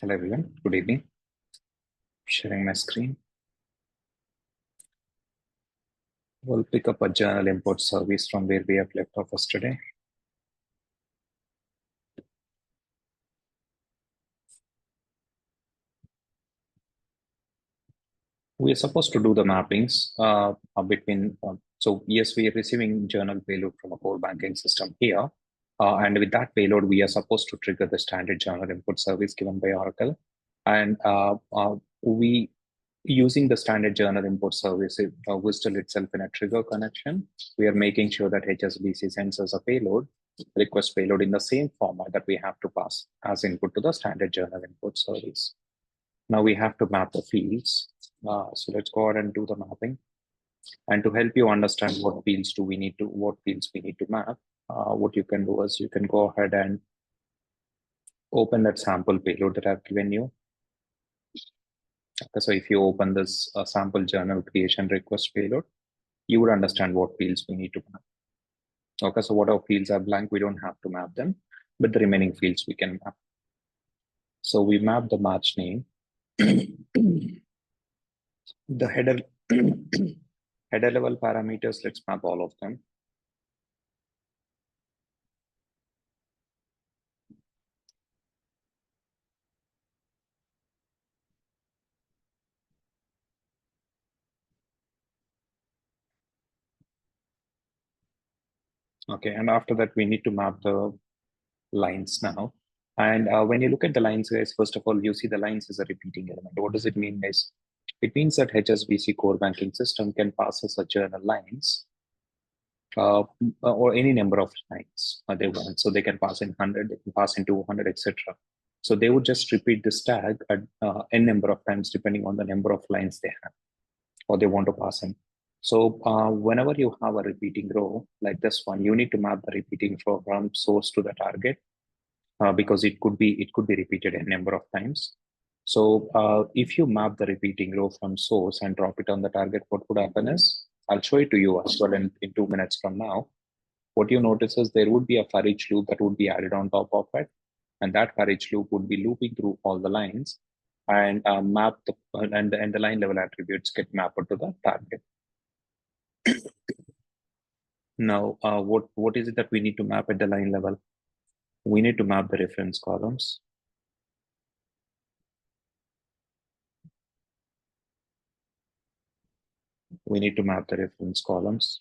Hello everyone, good evening. Sharing my screen. We'll pick up a journal import service from where we have left off yesterday. We are supposed to do the mappings between, so yes, we are receiving journal payload from a core banking system here. And with that payload, we are supposed to trigger the standard journal import service given by Oracle. And we using the standard journal import service, WSDL itself in a trigger connection, we are making sure that HSBC sends us a payload, request payload in the same format that we have to pass as input to the standard journal import service. Now we have to map the fields. So let's go ahead and do the mapping. And to help you understand what fields we need to map, what you can do is you can go ahead and open that sample payload that I've given you. Okay, so if you open this sample journal creation request payload, you would understand what fields we need to map. Okay, so whatever fields are blank, we don't have to map them, but the remaining fields we can map. So we map the match name, the header, header level parameters, let's map all of them. Okay, and after that, we need to map the lines now. And when you look at the lines, guys, first of all, you see the lines is a repeating element. What does it mean, guys? It means that HSBC core banking system can pass us a journal lines or any number of lines they want. So they can pass in 100, they can pass in 200, etc. So they would just repeat this tag at n number of times depending on the number of lines they have or they want to pass in. So whenever you have a repeating row like this one, you need to map the repeating row from source to the target because it could be repeated a number of times. So if you map the repeating row from source and drop it on the target, what would happen is, I'll show it to you as well in 2 minutes from now. What you notice is there would be a for each loop that would be added on top of it. And that for each loop would be looping through all the lines and map the and the line level attributes get mapped to the target. Now, what is it that we need to map at the line level? We need to map the reference columns. We need to map the reference columns.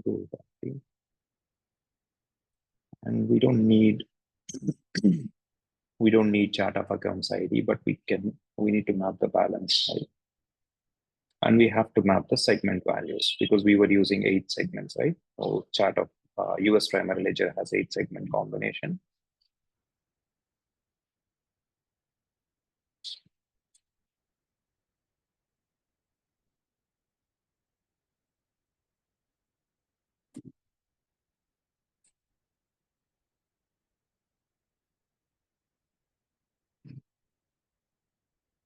Do that. And we don't need chart of accounts ID, but we need to map the balance, right? And we have to map the segment values because we were using 8 segments, right? So chart of US primary ledger has 8 segment combination.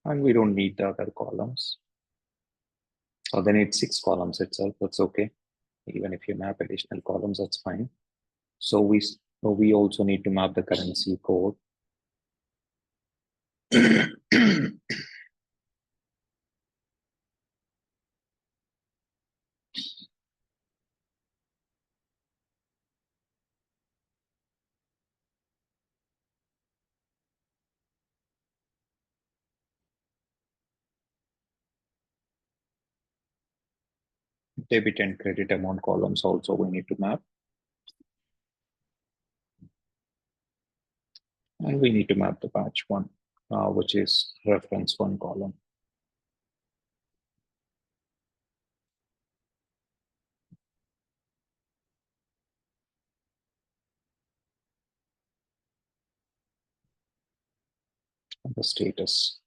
And we don't need the other columns. So then it's 6 columns itself. That's okay. Even if you map additional columns, that's fine. So we also need to map the currency code. Debit and credit amount columns also we need to map. And we need to map the batch 1, which is reference 1 column. And the status.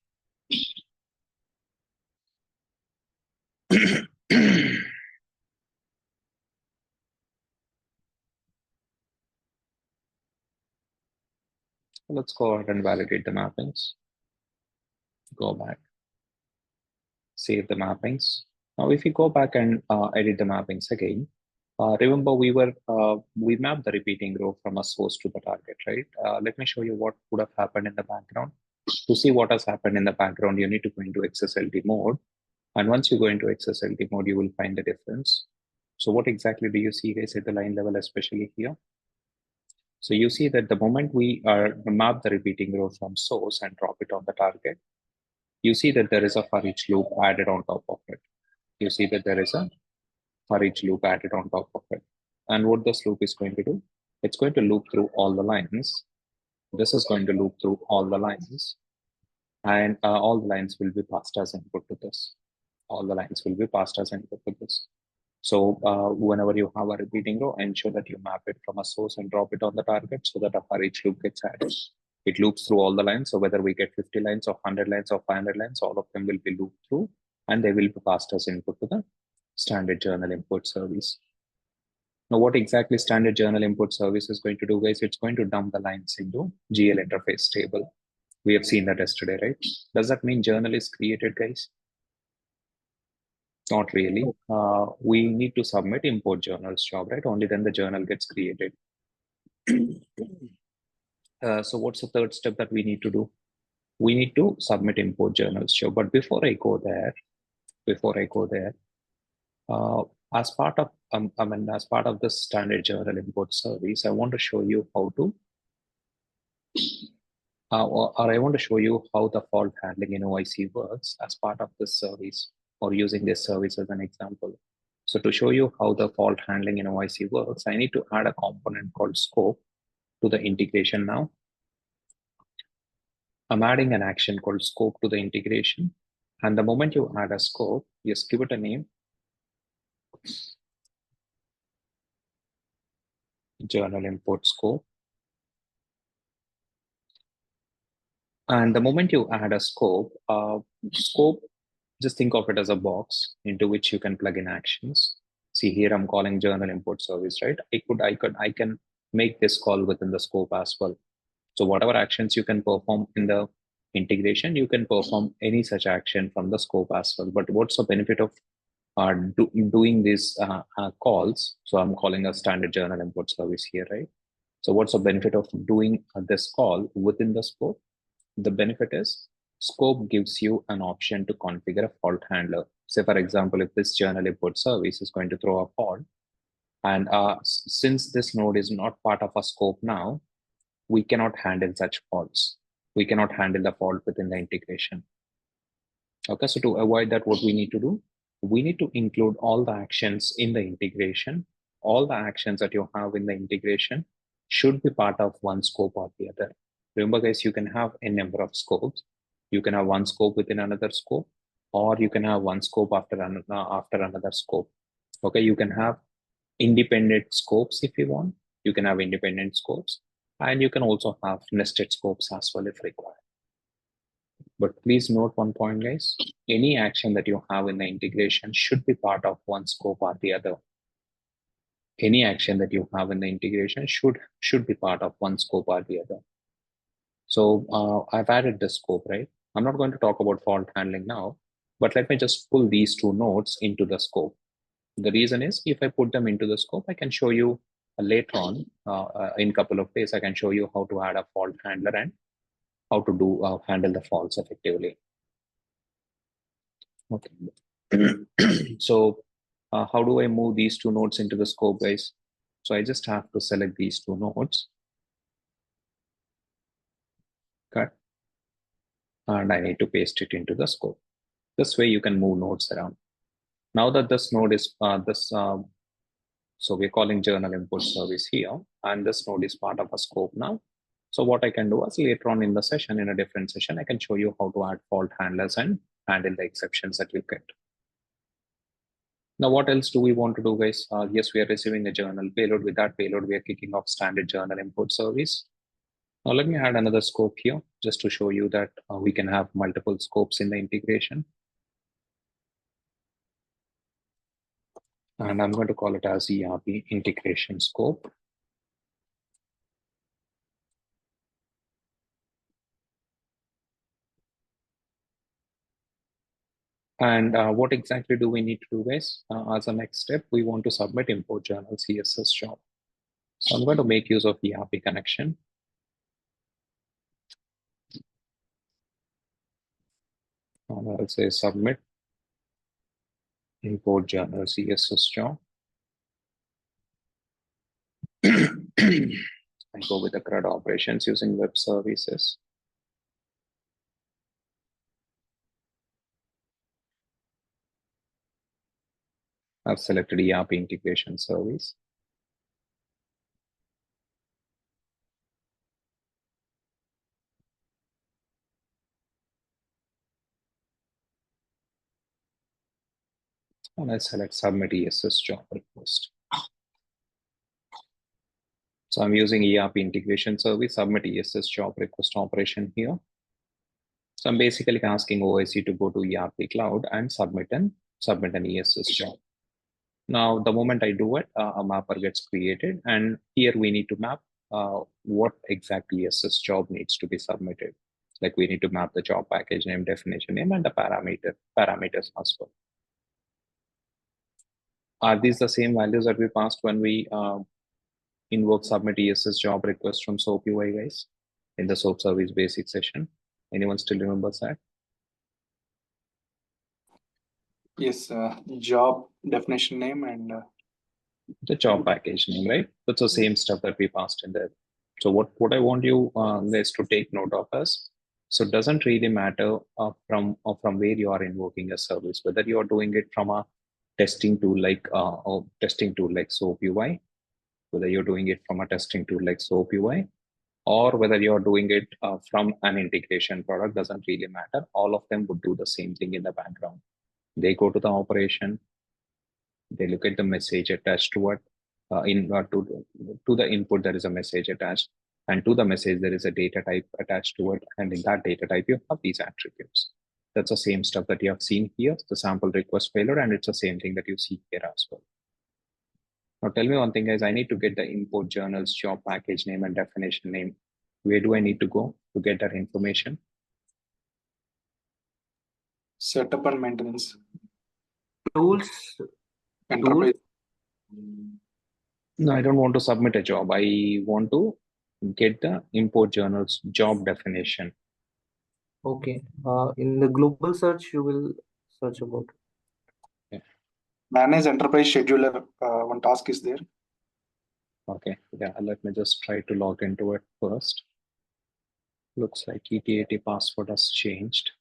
Let's go ahead and validate the mappings. Go back, save the mappings. Now, if you go back and edit the mappings again, remember we mapped the repeating row from a source to the target, right? Let me show you what would have happened in the background. To see what has happened in the background, you need to go into XSLT mode. And once you go into XSLT mode, you will find the difference. So what exactly do you see guys at the line level, especially here? So you see that the moment we map the repeating row from source and drop it on the target, you see that there is a for each loop added on top of it. You see that there is a for each loop added on top of it. And what this loop is going to do, it's going to loop through all the lines. This is going to loop through all the lines, and all the lines will be passed as input to this. All the lines will be passed as input to this. So whenever you have a repeating row, ensure that you map it from a source and drop it on the target so that a for each loop gets added. It loops through all the lines. So whether we get 50 lines or 100 lines or 500 lines, all of them will be looped through and they will be passed as input to the standard journal import service. Now, what exactly standard journal import service is going to do, guys? It's going to dump the lines into GL interface table. We have seen that yesterday, right? Does that mean journal is created, guys? Not really. We need to submit import journals job, right? Only then the journal gets created. So what's the third step that we need to do? We need to submit import journals job. But before I go there, uh, as part of as part of the standard journal import service, I want to show you how to, or I want to show you how the fault handling in OIC works as part of this service, or using this service as an example. So to show you how the fault handling in OIC works, I need to add a component called scope to the integration now. I'm adding an action called scope to the integration. And the moment you add a scope, just give it a name. Journal import scope. And the moment you add a scope, just think of it as a box into which you can plug in actions. See here, I'm calling journal import service, right? I can make this call within the scope as well. So whatever actions you can perform in the integration, you can perform any such action from the scope as well. But what's the benefit of doing these calls? So I'm calling a standard journal import service here, right? So what's the benefit of doing this call within the scope? The benefit is scope gives you an option to configure a fault handler. Say, for example, if this journal import service is going to throw a fault, and since this node is not part of a scope now, we cannot handle such faults. We cannot handle the fault within the integration. Okay, so to avoid that, what we need to do, we need to include all the actions in the integration. All the actions that you have in the integration should be part of one scope or the other. Remember, guys, you can have a number of scopes. You can have one scope within another scope, or you can have one scope after another scope. Okay, you can have independent scopes if you want. You can have independent scopes, and you can also have nested scopes as well if required. But please note one point, guys. Any action that you have in the integration should be part of one scope or the other. Any action that you have in the integration should be part of one scope or the other. So I've added the scope, right? I'm not going to talk about fault handling now, but let me just pull these two nodes into the scope. The reason is if I put them into the scope, I can show you later on in a couple of days, I can show you how to add a fault handler and how to do handle the faults effectively. Okay. So how do I move these two nodes into the scope, guys? So I just have to select these two nodes. Okay. And I need to paste it into the scope. This way you can move nodes around. Now that this node is so we're calling journal import service here, and this node is part of a scope now. So what I can do is later on in the session, in a different session, I can show you how to add fault handlers and handle the exceptions that you get. Now, what else do we want to do, guys? Yes, we are receiving a journal payload. With that payload, we are kicking off standard journal import service. Now, let me add another scope here just to show you that we can have multiple scopes in the integration. And I'm going to call it as ERP integration scope. And what exactly do we need to do, guys? As a next step, we want to submit import journal CSS job. So I'm going to make use of ERP connection. I'll say submit import journal CSS job. I go with the CRUD operations using web services. I've selected ERP integration service. And I select submit ESS job request. So I'm using ERP integration service, submit ESS job request operation here. So I'm basically asking OIC to go to ERP cloud and submit an ESS job. Now, the moment I do it, a mapper gets created, and here we need to map what exact ESS job needs to be submitted. Like we need to map the job package name, definition name, and the parameters as well. Are these the same values that we passed when we invoke submit ESS job request from SOAP UI, guys, in the SOAP service basic session? Anyone still remembers that? Yes, job definition name and the job package name, right? That's the same stuff that we passed in there. So what I want you guys to take note of is, so it doesn't really matter from where you are invoking a service, whether you are doing it from a testing tool like SOAP UI, whether you're doing it from a testing tool like SOAP UI, or whether you're doing it from an integration product, doesn't really matter. All of them would do the same thing in the background. They go to the operation, they look at the message attached to it. To the input, there is a message attached, and to the message, there is a data type attached to it. And in that data type, you have these attributes. That's the same stuff that you have seen here, the sample request failure, and it's the same thing that you see here as well. Now, tell me one thing, guys. I need to get the import journals, job package name, and definition name. Where do I need to go to get that information? setup and maintenance. Tools. Enterprise. No, I don't want to submit a job. I want to get the import journals job definition. Okay. In the global search, you will search about. Manage enterprise scheduler. One task is there. Okay, yeah, let me just try to log into it first. Looks like ETAT password has changed.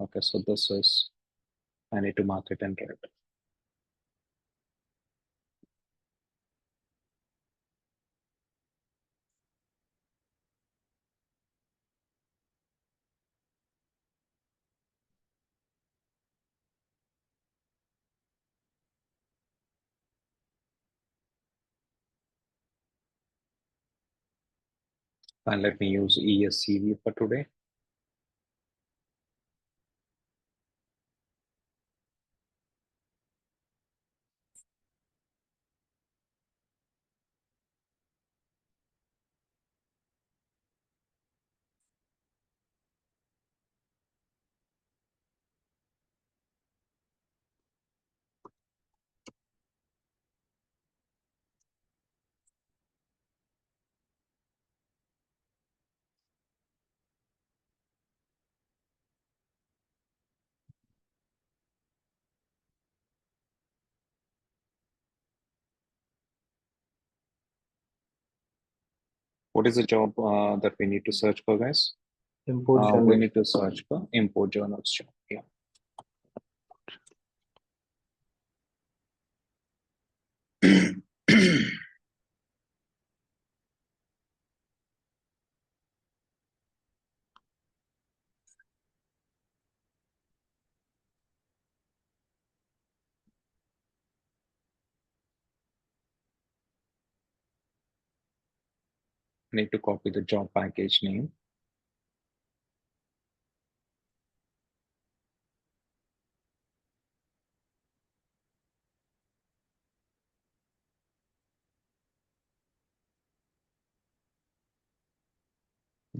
Okay, so this is, I need to mark it in red. And let me use ESCV for today. What is the job that we need to search for, guys? Import We journal. need to search for import journals job. Yeah. Need to copy the job package name.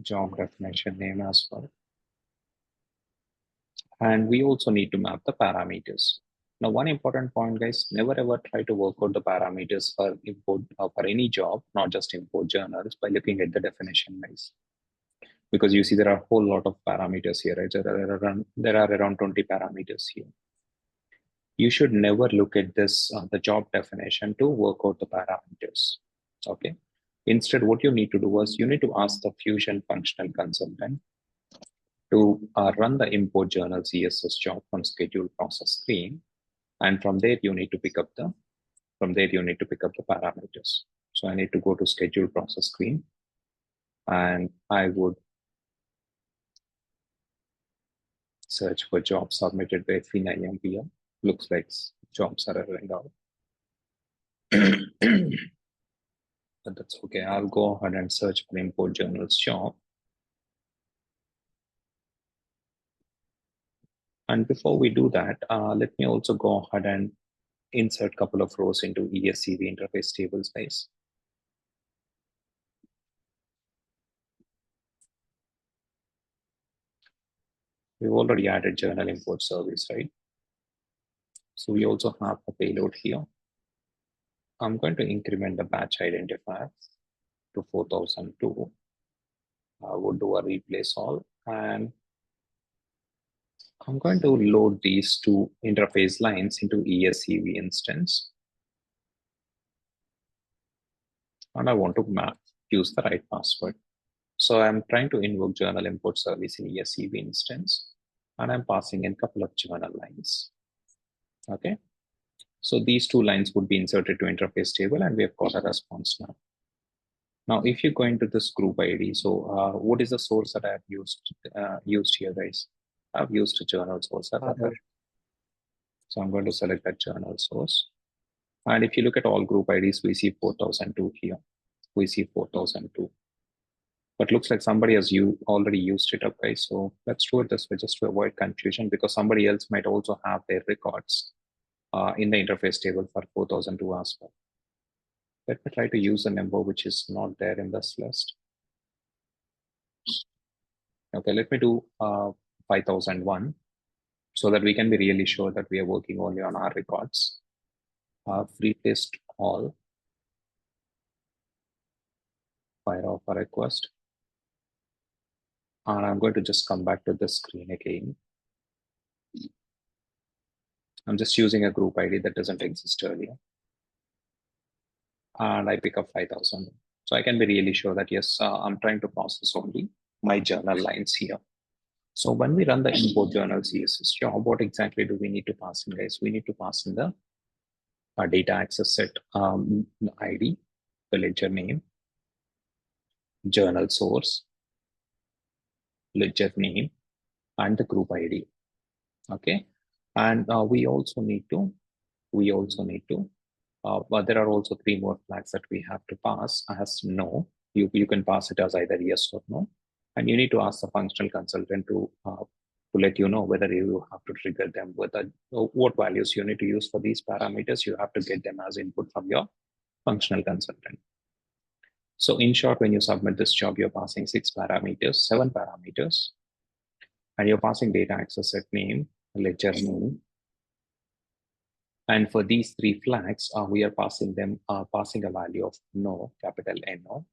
Job definition name as well. And we also need to map the parameters. Now, one important point, guys, never ever try to work out the parameters for import for any job, not just import journals, by looking at the definition, guys. Because you see there are a whole lot of parameters here, right? There are around 20 parameters here. You should never look at this, the job definition to work out the parameters, okay? Instead, what you need to do is you need to ask the Fusion functional consultant to run the import journal CSS job from schedule process screen. And from there, you need to pick up the parameters. So I need to go to schedule process screen, and I would search for jobs submitted by F9MPM. Looks like jobs are erroring out. But that's okay. I'll go ahead and search for import journals job. And before we do that, let me also go ahead and insert a couple of rows into ESCV interface table space. We've already added journal import service, right? So we also have a payload here. I'm going to increment the batch identifier to 4002. I would do a replace all, and I'm going to load these two interface lines into ESCV instance. And I want to use the right password. So I'm trying to invoke journal import service in ESCV instance, and I'm passing in a couple of journal lines. Okay. So these two lines would be inserted to interface table, and we have got a response now. Now, if you go into this group ID, so what is the source that I have used here, guys? I've used a journal source. So I'm going to select that journal source. And if you look at all group IDs, we see 4002 here. We see 4002. But looks like somebody has already used it up, guys. So let's do it this way just to avoid confusion, because somebody else might also have their records in the interface table for 4002 as well. Let me try to use a number which is not there in this list. Okay, let me do 5001 so that we can be really sure that we are working only on our records. Replaced all, fire off a request. And I'm going to just come back to the screen again. I'm just using a group ID that doesn't exist earlier. And I pick up 5000. So I can be really sure that, yes, I'm trying to process only my journal lines here. So when we run the import journal CSS job, what exactly do we need to pass in, guys? We need to pass in the data access set ID, the ledger name, journal source, ledger name, and the group ID. Okay. And we also need to, but there are also 3 more flags that we have to pass as no. You can pass it as either yes or no. And you need to ask the functional consultant to let you know whether you have to trigger them with what values you need to use for these parameters. You have to get them as input from your functional consultant. So in short, when you submit this job, you're passing 7 parameters, and you're passing data access set name, ledger name. And for these 3 flags, we are passing a value of no, capital NO.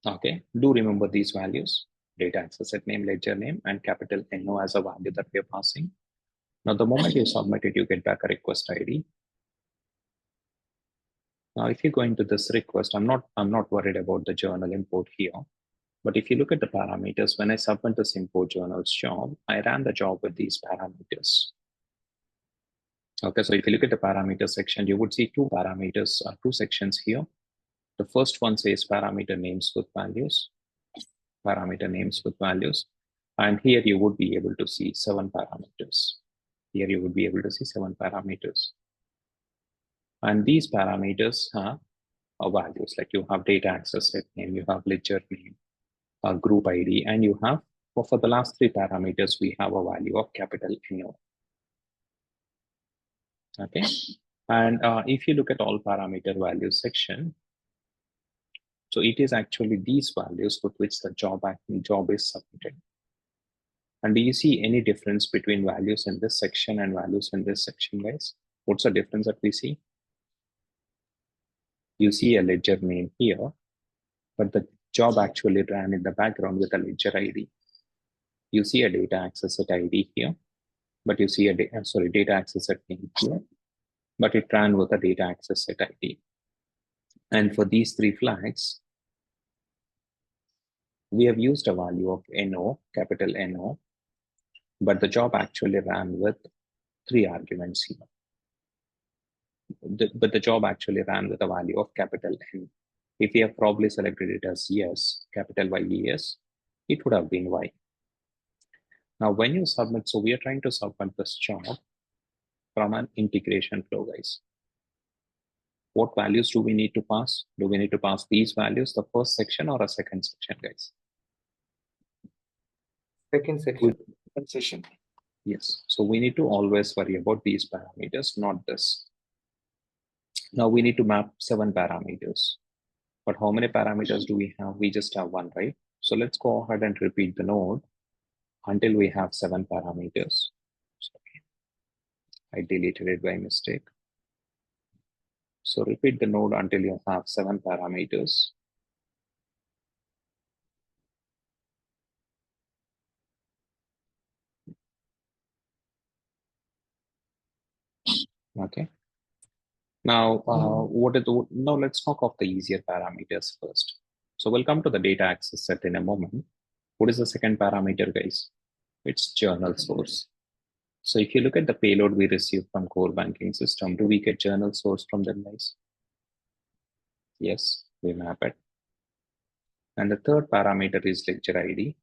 Okay, do remember these values: data access set name, ledger name, and capital NO as a value that we are passing. Now, the moment you submit it, you get back a request ID. Now, if you go into this request, I'm not worried about the journal import here. But if you look at the parameters, when I submit this import journals job, I ran the job with these parameters. Okay, so if you look at the parameter section, you would see 2 parameters, 2 sections here. The first one says parameter names with values, and here you would be able to see 7 parameters. And these parameters are values, like you have data access set name, you have ledger name, group ID, and you have, for the last 3 parameters, we have a value of capital NO. Okay, and if you look at all parameter values section, so it is actually these values with which the job is submitted. And do you see any difference between values in this section and values in this section, guys? What's the difference that we see? You see a ledger name here, but the job actually ran in the background with a ledger ID. You see a data access set ID here, but you see a data access set name here, but it ran with a data access set ID. And for these three flags, we have used a value of NO, capital NO, but the job actually ran with 3 arguments here. But the job actually ran with a value of capital N. If we have probably selected it as yes, capital Y yes, it would have been Y. Now, when you submit, so we are trying to submit this job from an integration flow, guys. What values do we need to pass? Do we need to pass these values, the first section or a second section, guys? Second section. Session. Yes. So we need to always worry about these parameters, not this. Now we need to map 7 parameters. But how many parameters do we have? We just have 1, right? So let's go ahead and repeat the node until we have 7 parameters. Sorry, I deleted it by mistake. So repeat the node until you have 7 parameters. Okay. Now, now let's talk of the easier parameters first. So we'll come to the data access set in a moment. What is the second parameter, guys? It's journal source. So if you look at the payload we receive from core banking system, do we get journal source from them, guys? Yes, we map it. And the third parameter is ledger ID.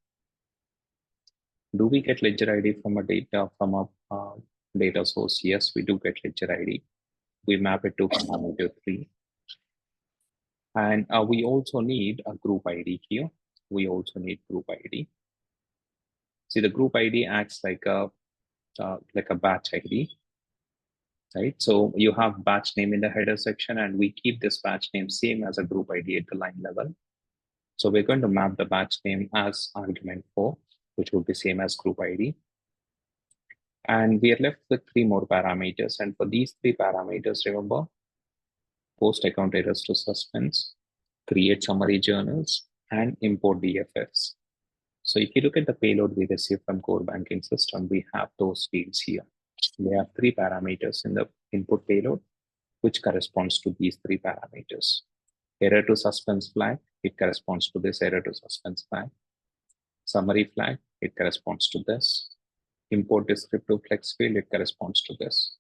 Do we get ledger ID from a data source? Yes, we do get ledger ID. We map it to parameter 3. And we also need a group ID here. We also need group ID. See, the group ID acts like a batch ID, right? So you have batch name in the header section, and we keep this batch name same as a group ID at the line level. So we're going to map the batch name as argument 4, which would be same as group ID. And we are left with 3 more parameters. And for these 3 parameters, remember, post account errors to suspense, create summary journals, and import DFFs. So if you look at the payload we receive from core banking system, we have those fields here. We have 3 parameters in the input payload, which corresponds to these 3 parameters. Error to suspense flag, it corresponds to this error to suspense flag. Summary flag, it corresponds to this. Import descriptive flex field, it corresponds to this.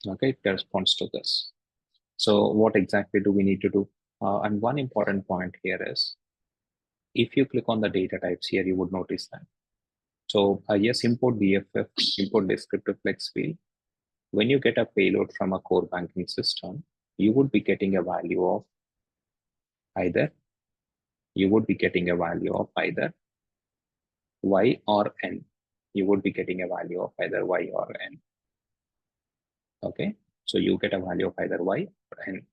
Okay, it corresponds to this. So what exactly do we need to do? And one important point here is, if you click on the data types here, you would notice that. So yes, import DFF, import descriptive flex field. When you get a payload from a core banking system, you would be getting a value of either, Y or N. You would be getting a value of either Y or N. Okay, so you get a value of either Y or N.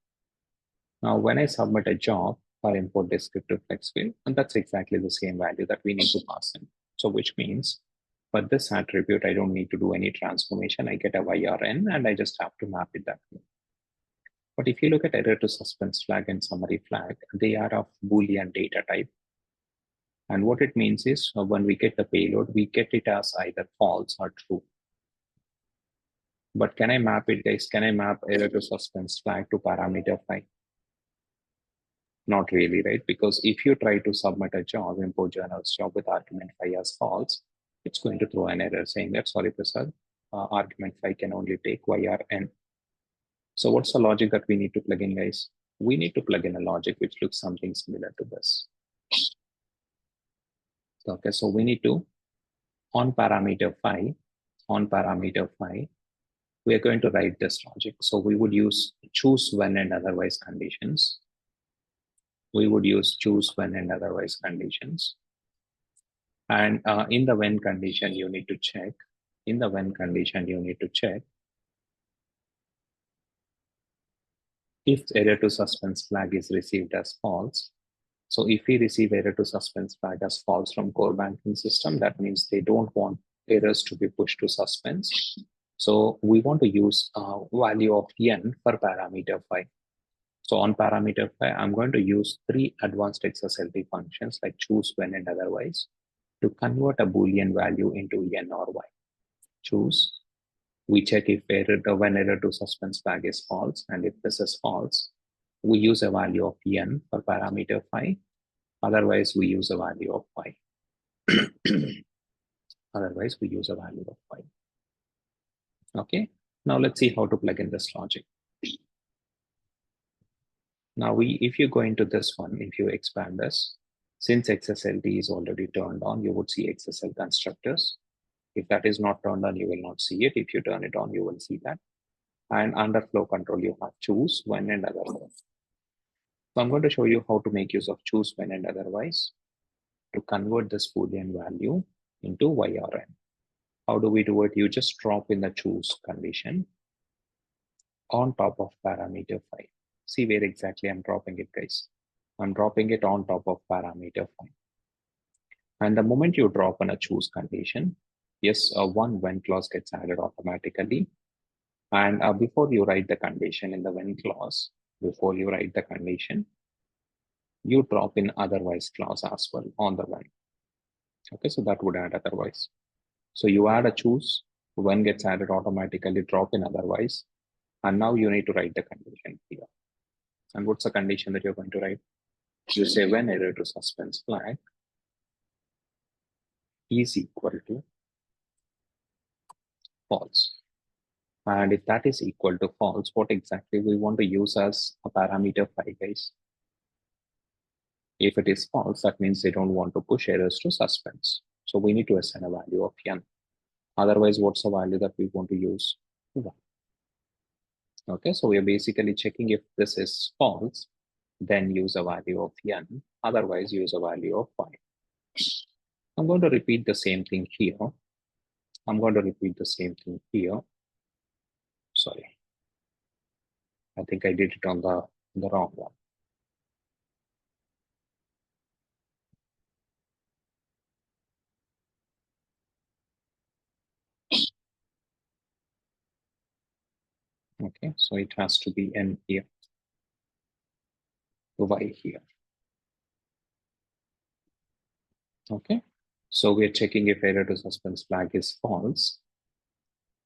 Now, when I submit a job for import descriptive flex field, and that's exactly the same value that we need to pass in. So which means for this attribute, I don't need to do any transformation. I get a Y or N, and I just have to map it that way. But if you look at error to suspense flag and summary flag, they are of Boolean data type. And what it means is when we get the payload, we get it as either false or true. But can I map it, guys? Can I map error to suspense flag to parameter 5? Not really, right? Because if you try to submit a job, import journals job with argument 5 as false, it's going to throw an error saying that, sorry, Prasad, argument 5 can only take Y or N. So what's the logic that we need to plug in, guys? We need to plug in a logic which looks something similar to this. Okay, so we need to, on parameter 5, we are going to write this logic. So we would use choose when and otherwise conditions. We would use choose when and otherwise conditions. And in the when condition, you need to check. In the when condition, you need to check if error to suspense flag is received as false. So if we receive error to suspense flag as false from core banking system, that means they don't want errors to be pushed to suspense. So we want to use value of n for parameter 5. So on parameter 5, I'm going to use 3 advanced XSLT functions like choose, when, and otherwise to convert a Boolean value into n or y. Choose, we check if when error to suspense flag is false, and if this is false, we use a value of n for parameter 5. Otherwise, we use a value of y. Otherwise, we use a value of y. Okay, now let's see how to plug in this logic. Now, if you go into this one, if you expand this, since XSLT is already turned on, you would see XSL constructors. If that is not turned on, you will not see it. If you turn it on, you will see that. And under flow control, you have choose, when, and otherwise. So I'm going to show you how to make use of choose, when, and otherwise to convert this Boolean value into y or n. How do we do it? You just drop in the choose condition on top of parameter 5. See where exactly I'm dropping it, guys. I'm dropping it on top of parameter 5. And the moment you drop in a choose condition, yes, one when clause gets added automatically. And before you write the condition in the when clause, before you write the condition, you drop in otherwise clause as well on the when. Okay, so that would add otherwise. So you add a choose, when gets added automatically, drop in otherwise. And now you need to write the condition here. And what's the condition that you're going to write? You say when error to suspense flag is equal to false. And if that is equal to false, what exactly we want to use as a parameter 5, guys? If it is false, that means they don't want to push errors to suspense. So we need to assign a value of n. Otherwise, what's the value that we want to use? 1. Okay, so we are basically checking if this is false, then use a value of n. Otherwise, use a value of 5. I'm going to repeat the same thing here. Sorry. I think I did it on the wrong one. Okay, so it has to be n here, y here. Okay, so we're checking if error to suspense flag is false,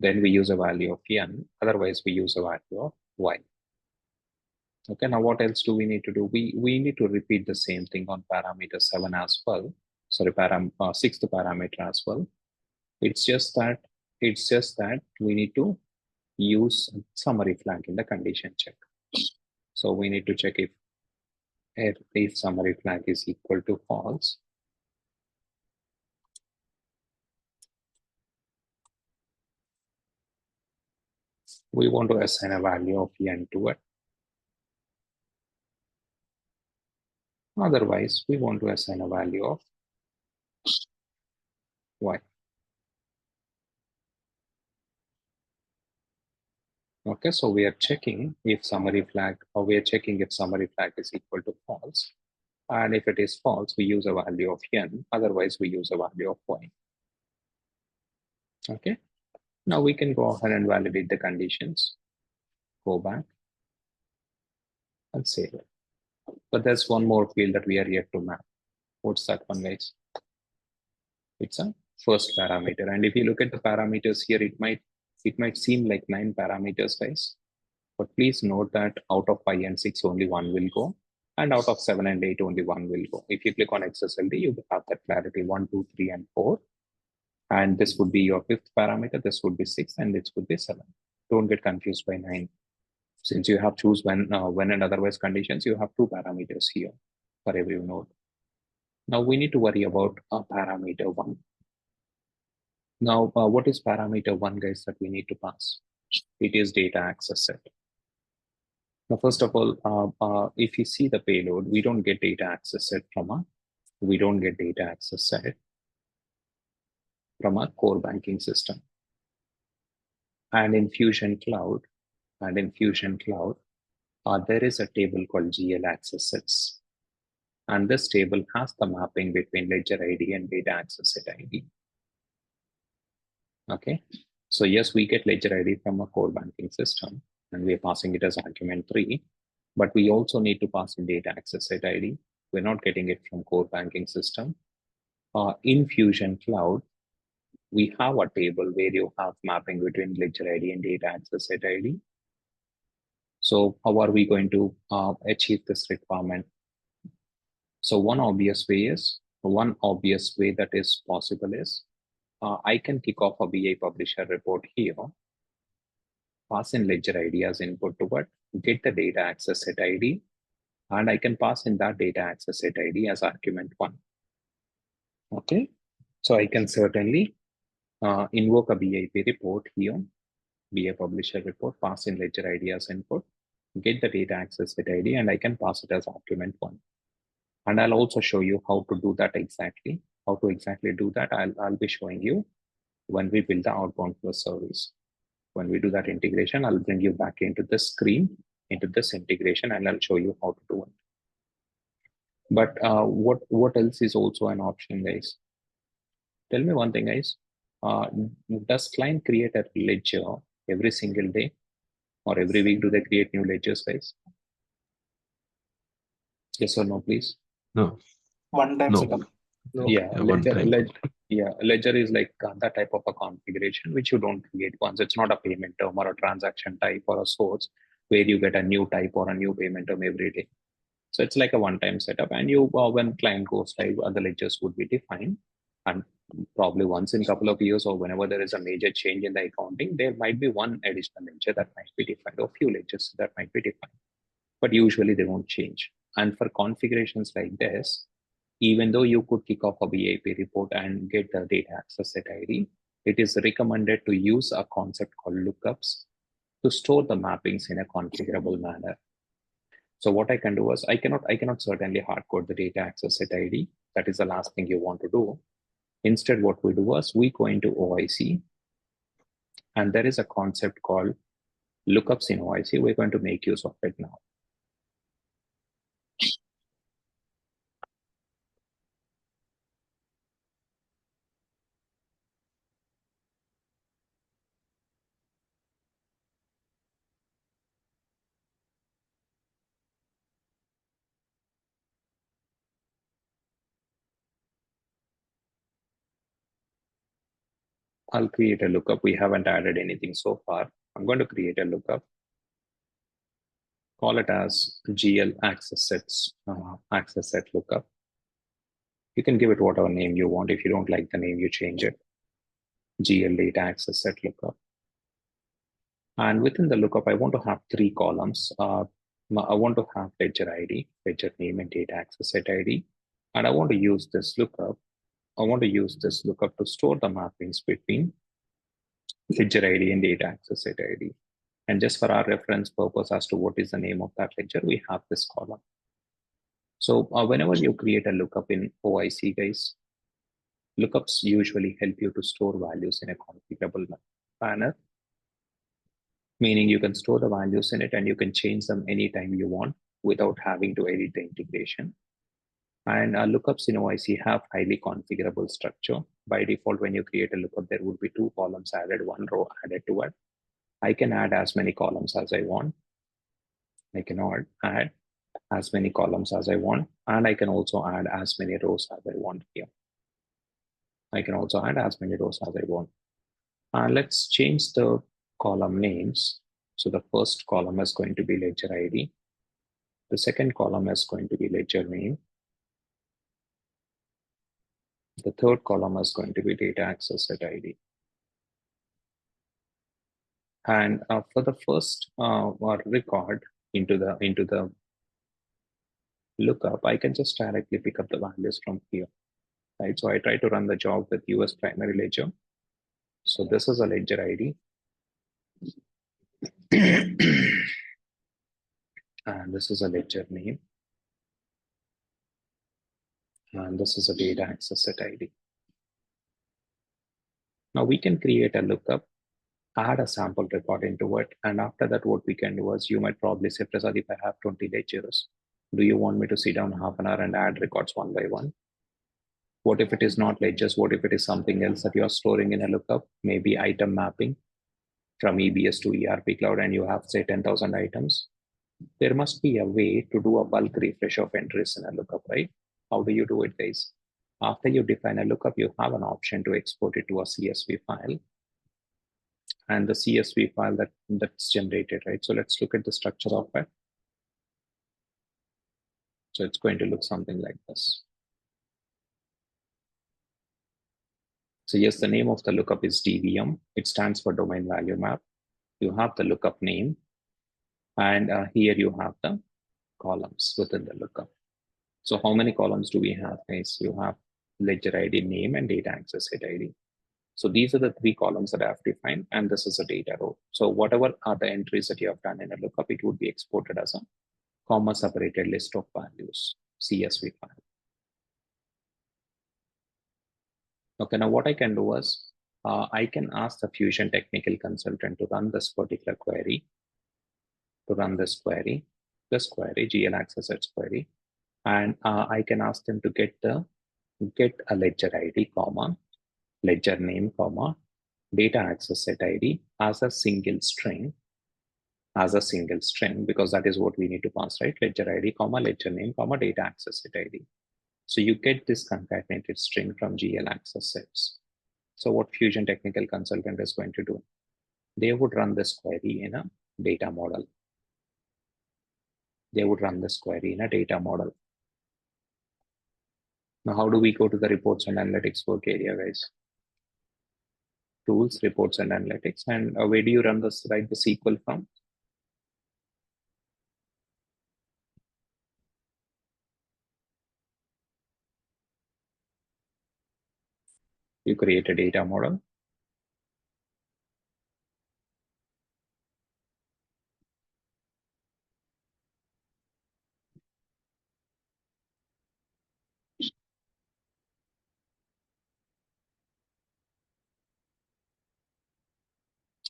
then we use a value of n, otherwise we use a value of y. Okay, now what else do we need to do? We need to repeat the same thing on parameter 7 as well. Sorry, sixth parameter as well. It's just that we need to use summary flag in the condition check. So we need to check if summary flag is equal to false. We want to assign a value of n to it. Otherwise, we want to assign a value of y. Okay, so we are checking if summary flag is equal to false. And if it is false, we use a value of n. Otherwise, we use a value of y. Okay, now we can go ahead and validate the conditions. Go back and save it. But there's one more field that we are yet to map. What's that one, guys? It's a first parameter. And if you look at the parameters here, it might seem like 9 parameters, guys. But please note that out of 5 and 6, only 1 will go. And out of 7 and 8, only 1 will go. If you click on XSLT, you have that clarity 1, 2, 3, and 4. And this would be your 5th parameter. This would be 6, and this would be 7. Don't get confused by 9. Since you have choose when and otherwise conditions, you have 2 parameters here for every node. Now we need to worry about parameter 1. Now, what is parameter 1, guys, that we need to pass? It is data access set. Now, first of all, if you see the payload, we don't get data access set from a core banking system. And in Fusion Cloud, there is a table called GL access sets. And this table has the mapping between ledger ID and data access set ID. Okay, so yes, we get ledger ID from a core banking system and we're passing it as argument 3, but we also need to pass in data access set ID. We're not getting it from core banking system. In Fusion Cloud, we have a table where you have mapping between ledger ID and data access set ID. So how are we going to achieve this requirement? So one obvious way that is possible is I can kick off a BI publisher report here, pass in ledger ID as input to it, get the data access set ID, and I can pass in that data access set ID as argument 1. Okay, so I can certainly invoke a BIP report here, BI publisher report, pass in ledger ID as input, get the data access set ID, and I can pass it as argument 1. And I'll also show you how to do that exactly. How to exactly do that, I'll be showing you when we build the outbound flow service. When we do that integration, I'll bring you back into this screen, into this integration, and I'll show you how to do it. But what else is also an option, guys? Tell me one thing, guys. Does client create a ledger every single day or every week? Do they create new ledgers, guys? Yes or no, please? No. One time No. setup. No. Yeah, one time. ledger is like that type of a configuration which you don't create once. It's not a payment term or a transaction type or a source where you get a new type or a new payment term every day. So it's like a one-time setup, and you when client goes live, other ledgers would be defined, and probably once in a couple of years or whenever there is a major change in the accounting, there might be one additional ledger that might be defined or few ledgers that might be defined, but usually they won't change. And for configurations like this, even though you could kick off a BIP report and get the data access set ID, it is recommended to use a concept called lookups to store the mappings in a configurable manner. So what I can do is I cannot certainly hardcode the data access set ID. That is the last thing you want to do. Instead, what we do is we go into OIC, and there is a concept called lookups in OIC. We're going to make use of it now. I'll create a lookup. We haven't added anything so far. I'm going to create a lookup. Call it as GL access set lookup. You can give it whatever name you want. If you don't like the name, you change it. GL data access set lookup. And within the lookup, I want to have 3 columns. I want to have ledger ID, ledger name, and data access set ID. And I want to use this lookup. To store the mappings between ledger ID and data access set ID. And just for our reference purpose as to what is the name of that ledger, we have this column. So whenever you create a lookup in OIC, guys, lookups usually help you to store values in a configurable manner, meaning you can store the values in it and you can change them anytime you want without having to edit the integration. And lookups in OIC have highly configurable structure. By default, when you create a lookup, there would be 2 columns added, 1 row added to it. I can add as many columns as I want. I can add as many columns as I want, and I can also add as many rows as I want here. Let's change the column names. So the first column is going to be ledger ID. The second column is going to be ledger name. The third column is going to be data access set ID. And for the first record into the lookup, I can just directly pick up the values from here, right? So I try to run the job with US primary ledger. So this is a ledger ID. And this is a ledger name. And this is a data access set ID. Now we can create a lookup, add a sample record into it. And after that, what we can do is you might probably say, Prasad, if I have 20 ledgers, Do you want me to sit down half an hour and add records one by one? What if it is not ledgers? What if it is something else that you are storing in a lookup? Maybe item mapping from EBS to ERP cloud, and you have say 10,000 items. There must be a way to do a bulk refresh of entries in a lookup, right? How do you do it, guys? After you define a lookup, you have an option to export it to a CSV file, and the CSV file that's generated, right? So let's look at the structure of it. So it's going to look something like this. So yes, the name of the lookup is DVM. It stands for domain value map. You have the lookup name, and here you have the columns within the lookup. So how many columns do we have, guys? You have ledger ID, name, and data access set ID. So these are the three columns that I have defined, and this is a data row. So whatever are the entries that you have done in a lookup, it would be exported as a comma separated list of values, CSV file. Okay, now what I can do is I can ask the Fusion technical consultant to run this particular query, this query, GL access sets query, and I can ask them to get a ledger ID, comma, ledger name, comma, data access set ID as a single string, because that is what we need to pass, right? Ledger ID, comma, ledger name, comma, data access set ID. So you get this concatenated string from GL access sets. So what Fusion technical consultant is going to do, they would run this query in a data model. Now, how do we go to the reports and analytics work area, guys? Tools, reports and analytics. And where do you write the SQL from? You create a data model.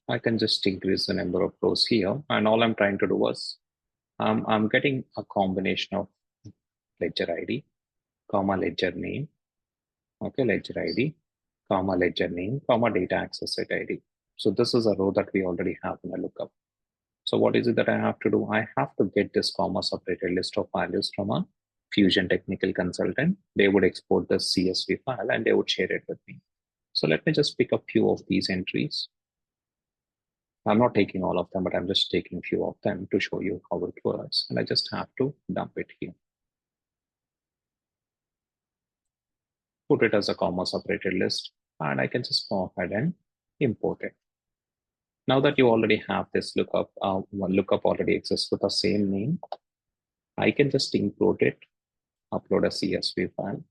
I can just increase the number of rows here. And all I'm trying to do is I'm getting a combination of ledger ID, comma, ledger name. Okay, ledger ID, comma, ledger name, comma, data access set ID. So this is a row that we already have in a lookup. So what is it that I have to do? I have to get this comma separated list of values from a Fusion technical consultant. They would export the CSV file and they would share it with me. So let me just pick a few of these entries. I'm not taking all of them, but I'm just taking a few of them to show you how it works. And I just have to dump it here. Put it as a comma separated list, and I can just go ahead and import it. Now that you already have this lookup, lookup already exists with the same name, I can just import it, upload a CSV file,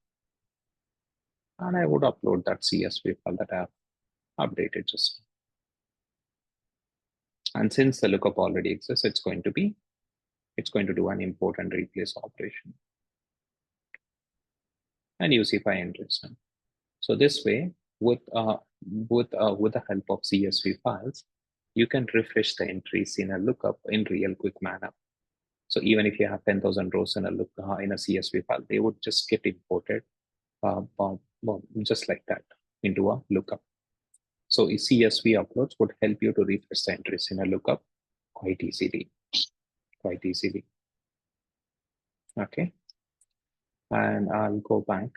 and I would upload that CSV file that I have updated just now. And since the lookup already exists, it's going to do an import and replace operation. And you see 5 entries now. So this way, with the help of CSV files, you can refresh the entries in a lookup in real quick manner. So even if you have 10,000 rows in a CSV file, they would just get imported just like that into a lookup. So CSV uploads would help you to refresh the entries in a lookup quite easily. Okay. And I'll go back.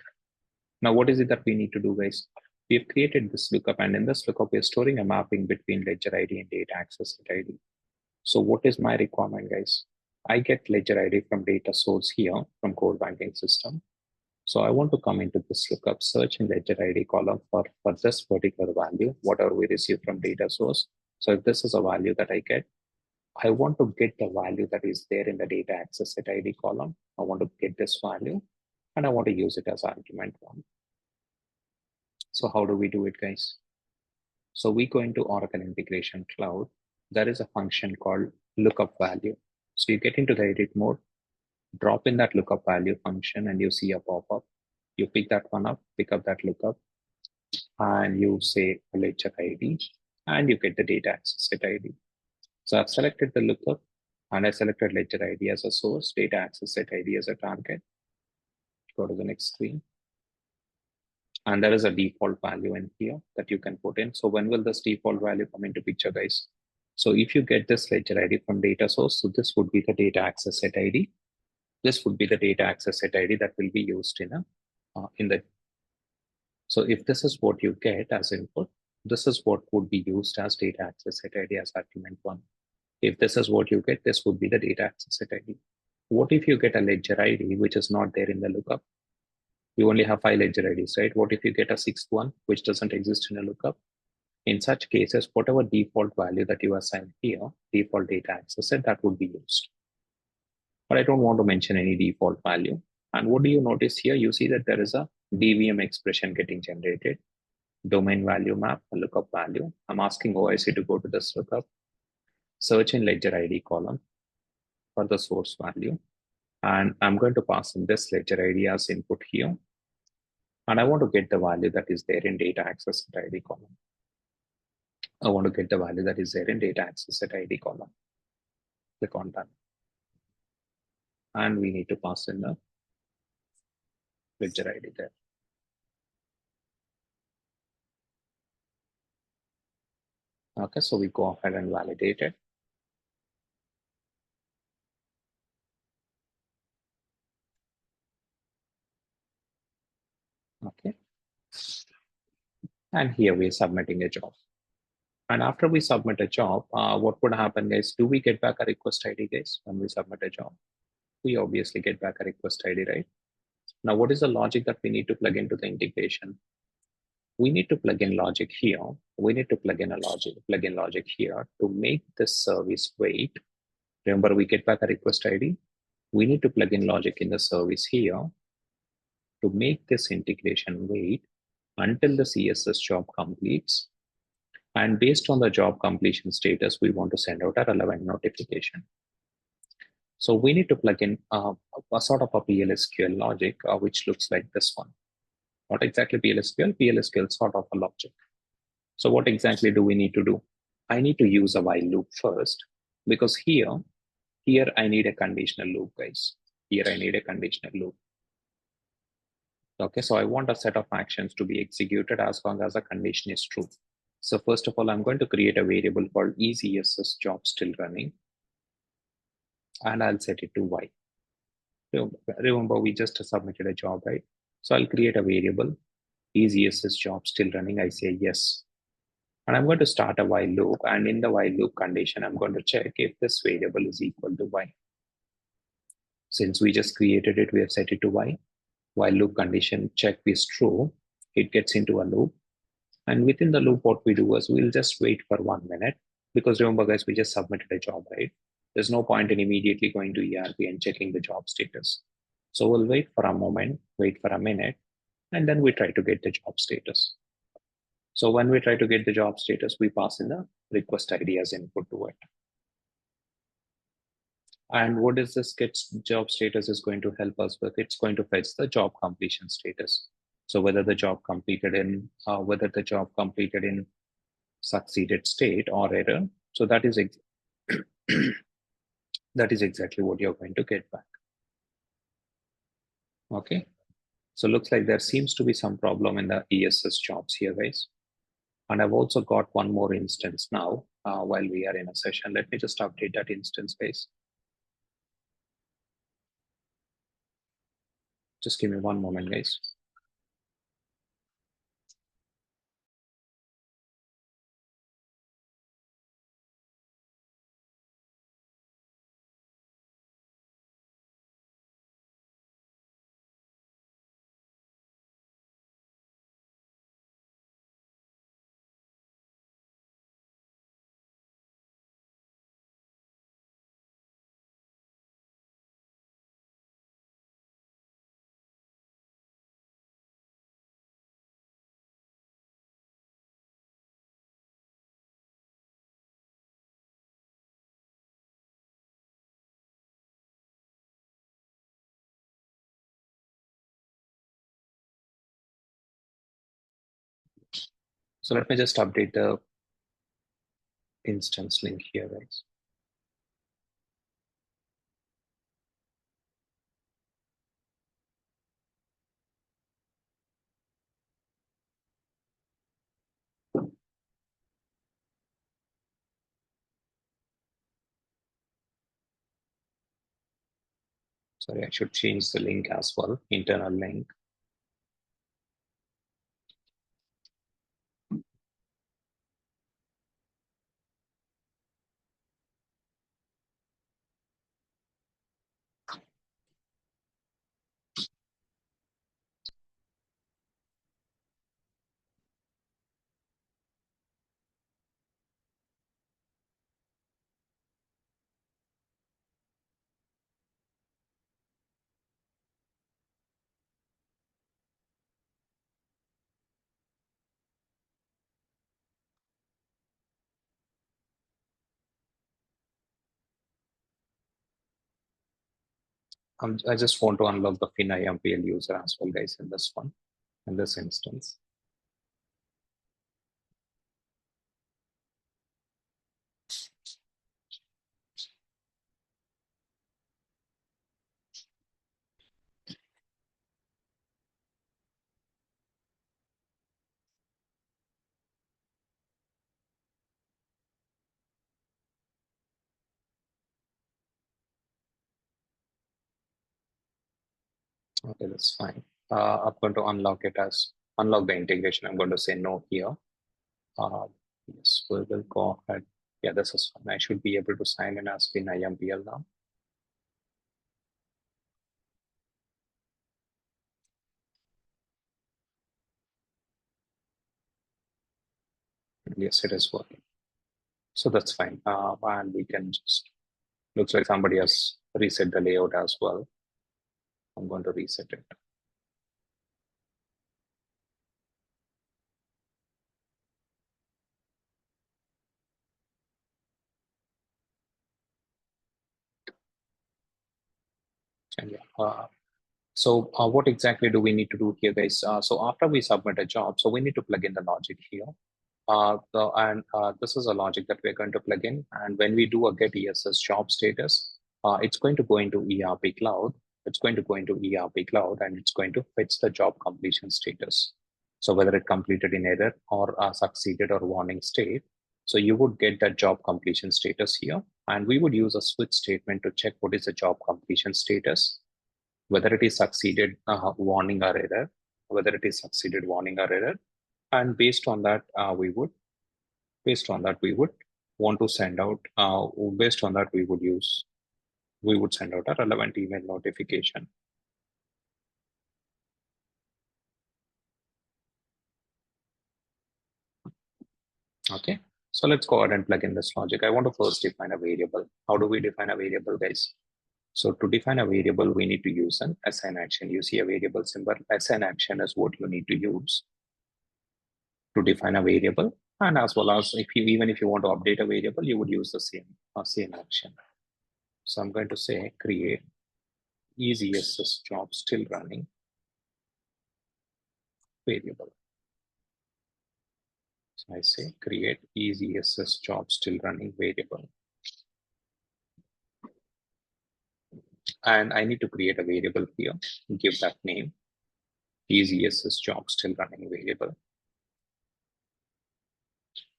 Now, what is it that we need to do, guys? We've created this lookup, and in this lookup, we're storing a mapping between ledger ID and data access ID. So what is my requirement, guys? I get ledger ID from data source here from core banking system. So I want to come into this lookup, search in ledger ID column for this particular value, whatever we receive from data source. So if this is a value that I get, I want to get the value that is there in the data access set ID column. I want to get this value, and I want to use it as argument 1. So how do we do it, guys? So we go into Oracle Integration Cloud. There is a function called lookup value. So you get into the edit mode, drop in that lookup value function, and you see a pop-up. You pick that one up, pick up that lookup, and you say ledger ID, and you get the data access set ID. So I've selected the lookup, And I selected ledger ID as a source, data access set ID as a target. Go to the next screen. And there is a default value in here that you can put in. So when will this default value come into picture, guys? So if you get this ledger ID from data source, so this would be the data access set ID. This would be the data access set ID that will be used in the. So if this is what you get as input, this is what would be used as data access set ID as argument one. If this is what you get, this would be the data access set ID. What if you get a ledger ID which is not there in the lookup? You only have 5 ledger IDs, right? What if you get a 6th one which doesn't exist in a lookup? In such cases, whatever default value that you assign here, default data access set, that would be used. But I don't want to mention any default value. And what do you notice here? You see that there is a DVM expression getting generated, domain value map, a lookup value. I'm asking OIC to go to this lookup, search in ledger ID column for the source value. And I'm going to pass in this ledger ID as input here. And I want to get the value that is there in data access set ID column. I want to get the value that is there in data access set ID column. Click on that. And we need to pass in the ledger ID there. Okay, so we go ahead and validate it. Okay. And here we're submitting a job. And after we submit a job, what would happen, guys? Do we get back a request ID, guys, when we submit a job? We obviously get back a request ID, right? Now, what is the logic that we need to plug into the integration? We need to plug in logic here. We need to plug in logic here to make this service wait. Remember, we get back a request ID. We need to plug in logic in the service here to make this integration wait until the CSS job completes. And based on the job completion status, we want to send out a relevant notification. So we need to plug in a sort of a PLSQL logic, which looks like this one. Not exactly PLSQL, PLSQL sort of a logic. So what exactly do we need to do? I need to use a while loop first, because here I need a conditional loop, guys. Here I need a conditional loop. Okay, so I want a set of actions to be executed as long as a condition is true. So first of all, I'm going to create a variable called ECSS job still running, and I'll set it to Y. Remember, we just submitted a job, right? So I'll create a variable, ECSS job still running. I say yes. And I'm going to start a while loop. And in the while loop condition, I'm going to check if this variable is equal to Y. Since we just created it, we have set it to Y. While loop condition check is true, it gets into a loop. And within the loop, what we do is we'll just wait for 1 minute, because remember, guys, we just submitted a job, right? There's no point in immediately going to ERP and checking the job status. So we'll wait for a moment, wait for a minute, and then we try to get the job status. So when we try to get the job status, we pass in the request ID as input to it. And what is this get job status is going to help us with? It's going to fetch the job completion status. So whether the job completed in succeeded state or error. So that is that is exactly what you're going to get back. Okay. So looks like there seems to be some problem in the ESS jobs here, guys. And I've also got one more instance now while we are in a session. Let me just update that instance, guys. Just give me one moment, guys. So let me just update the instance link here, guys. Sorry, I should change the link as well, internal link. I just want to unlock the FinIMPL user as well, guys, in this one, in this instance. Okay, that's fine. I'm going to unlock the integration. I'm going to say no here. Yes, we will go ahead. Yeah, this is fine. I should be able to sign in as FinIMPL now. Yes, it is working. So that's fine. And we can just, looks like somebody has reset the layout as well. I'm going to reset it. And yeah, so what exactly do we need to do here, guys? So after we submit a job, so we need to plug in the logic here. This is a logic that we're going to plug in. And when we do a get ESS job status, it's going to go into ERP Cloud. It's going to go into ERP Cloud and it's going to fetch the job completion status. So whether it completed in error or succeeded or warning state. So you would get that job completion status here. And we would use a switch statement to check what is the job completion status, whether it is succeeded, warning or error, whether it is succeeded, warning or error. And based on that, we would want to send out, based on that, we would send out a relevant email notification. Okay, so let's go ahead and plug in this logic. I want to first define a variable. How do we define a variable, guys? So to define a variable, we need to use an assign action. You see a variable symbol. Assign action is what you need to use to define a variable. And as well as even if you want to update a variable, you would use the same action. So I'm going to say create EasySS job still running variable. So I say create EasySS job still running variable. And I need to create a variable here, give that name, EasySS job still running variable.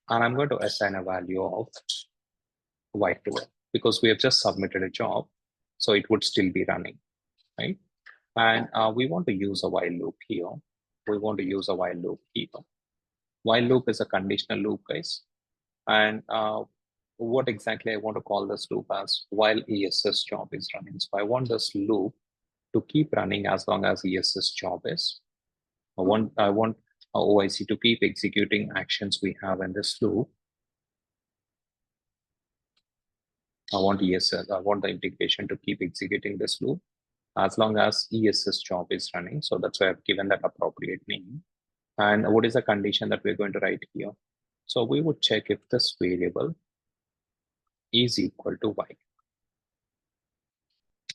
And I'm going to assign a value of y to it because we have just submitted a job. So it would still be running, right? And we want to use a while loop here. While loop is a conditional loop, guys. And what exactly I want to call this loop as while ESS job is running. So I want this loop to keep running as long as ESS job is. I want OIC to keep executing actions we have in this loop. I want the integration to keep executing this loop as long as ESS job is running. So that's why I've given that appropriate name. And what is the condition that we're going to write here? So we would check if this variable is equal to y.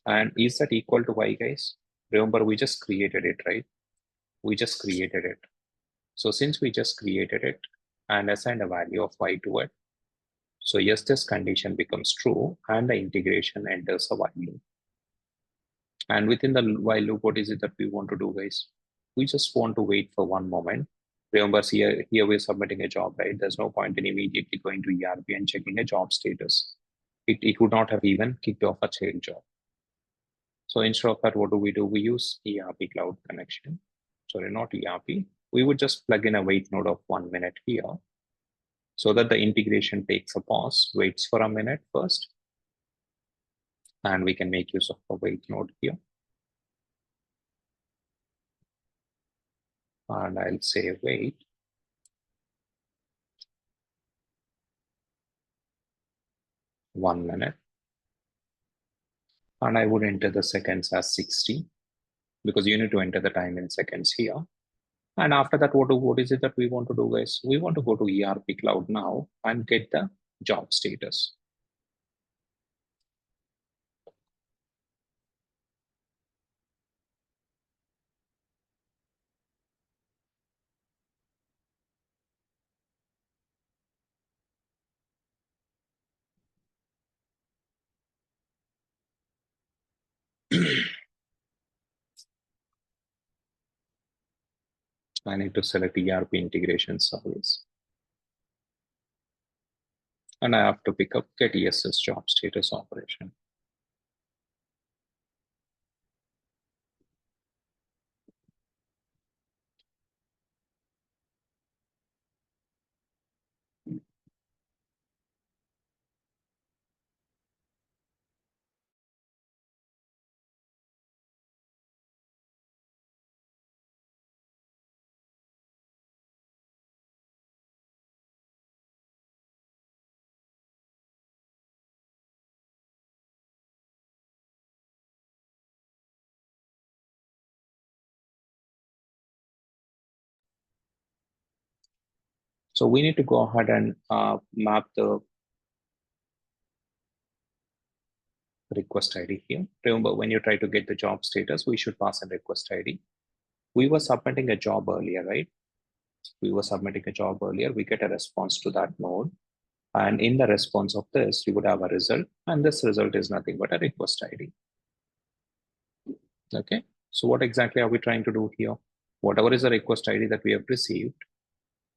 And is that equal to y, guys? Remember, we just created it, right? We just created it. So since we just created it and assigned a value of y to it, so yes, this condition becomes true and the integration enters a while loop. And within the while loop, what is it that we want to do, guys? We just want to wait for one moment. Remember, here we're submitting a job, right? There's no point in immediately going to ERP and checking a job status. It would not have even kicked off a child job. So instead of that, what do? We use ERP cloud connection. Sorry, not ERP. We would just plug in a wait node of 1 minute here so that the integration takes a pause, waits for a minute first, and we can make use of a wait node here. And I'll say wait. One minute. And I would enter the seconds as 60 because you need to enter the time in seconds here. And after that, what is it that we want to do, guys? We want to go to ERP cloud now and get the job status. I need to select ERP integration service. And I have to pick up get ESS job status operation. So we need to go ahead and map the request ID here. Remember, when you try to get the job status, we should pass a request ID. We were submitting a job earlier, right? We were submitting a job earlier. We get a response to that node. And in the response of this, you would have a result. And this result is nothing but a request ID. Okay. So what exactly are we trying to do here? Whatever is the request ID that we have received,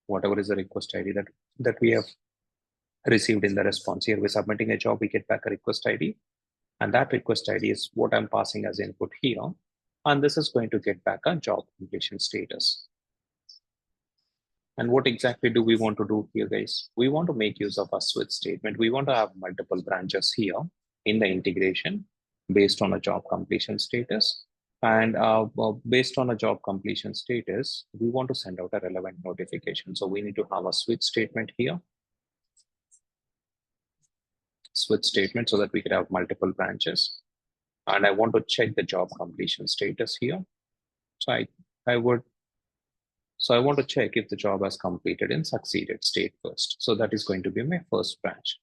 whatever is the request ID that we have received in the response here, we're submitting a job, we get back a request ID. And that request ID is what I'm passing as input here. And this is going to get back a job completion status. And what exactly do we want to do here, guys? We want to make use of a switch statement. We want to have multiple branches here in the integration based on a job completion status. And based on a job completion status, we want to send out a relevant notification. So we need to have a switch statement here. Switch statement so that we could have multiple branches. And I want to check the job completion status here. So I want to check if the job has completed in succeeded state first. So that is going to be my first branch.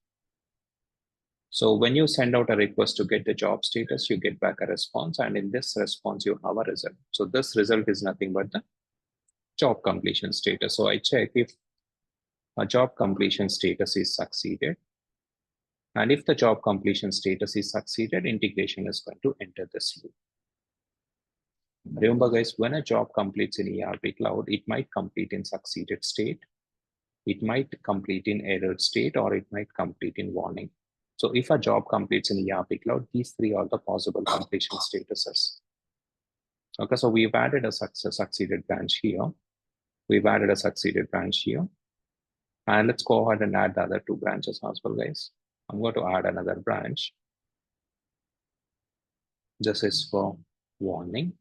So when you send out a request to get the job status, you get back a response. And in this response, you have a result. So this result is nothing but the job completion status. So I check if a job completion status is succeeded. And if the job completion status is succeeded, integration is going to enter this loop. Remember, guys, when a job completes in ERP cloud, it might complete in succeeded state, it might complete in error state, or it might complete in warning. So if a job completes in ERP cloud, these three are the possible completion statuses. Okay, so we've added a succeeded branch here. We've added a succeeded branch here. And let's go ahead and add the other two branches as well, guys. I'm going to add another branch. This is for warning.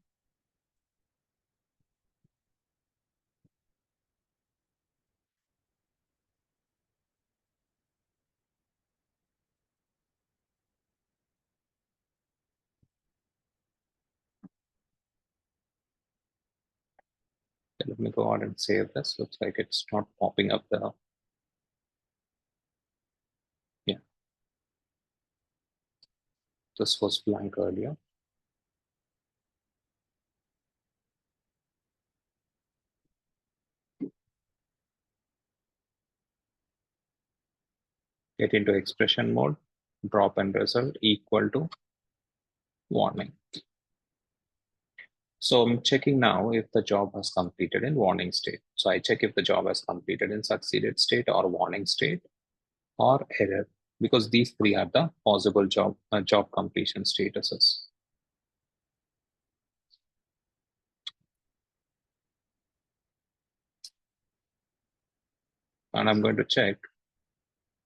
Let me go ahead and save this. Looks like it's not popping up the. Yeah. This was blank earlier. Get into expression mode, drop and result equal to warning. So I'm checking now if the job has completed in warning state. So I check if the job has completed in succeeded state or warning state or error, because these three are the possible job completion statuses. and I'm going to check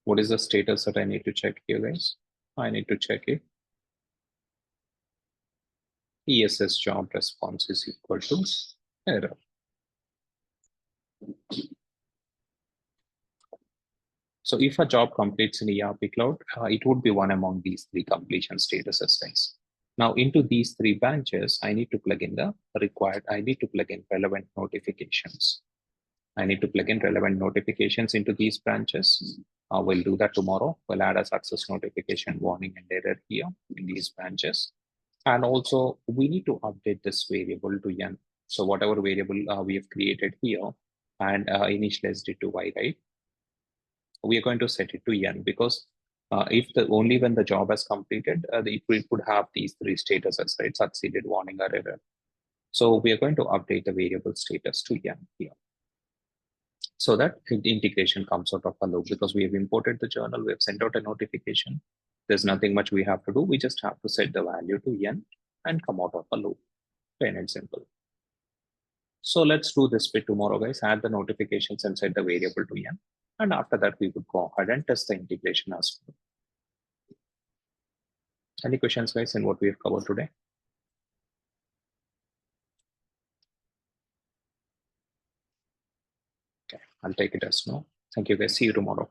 what is the status that I need to check here, guys. I need to check it. ESS job response is equal to error. So if a job completes in ERP Cloud, it would be one among these three completion statuses, guys. Now into these three branches, I need to plug in relevant notifications. I need to plug in relevant notifications into these branches. We'll do that tomorrow. We'll add a success notification warning and error here in these branches. And also we need to update this variable to N. So whatever variable we have created here and initialized it to Y, right? We are going to set it to N because only when the job has completed, it would have these three statuses, right? Succeeded, warning, or error. So we are going to update the variable status to N here, so that the integration comes out of a loop because we have imported the journal, we have sent out a notification. There's nothing much we have to do. We just have to set the value to N and come out of a loop. Plain and simple. So let's do this bit tomorrow, guys. Add the notifications and set the variable to N. And after that, we would go ahead and test the integration as well. Any questions, guys, in what we have covered today? Okay, I'll take it as no. Thank you, guys. See you tomorrow.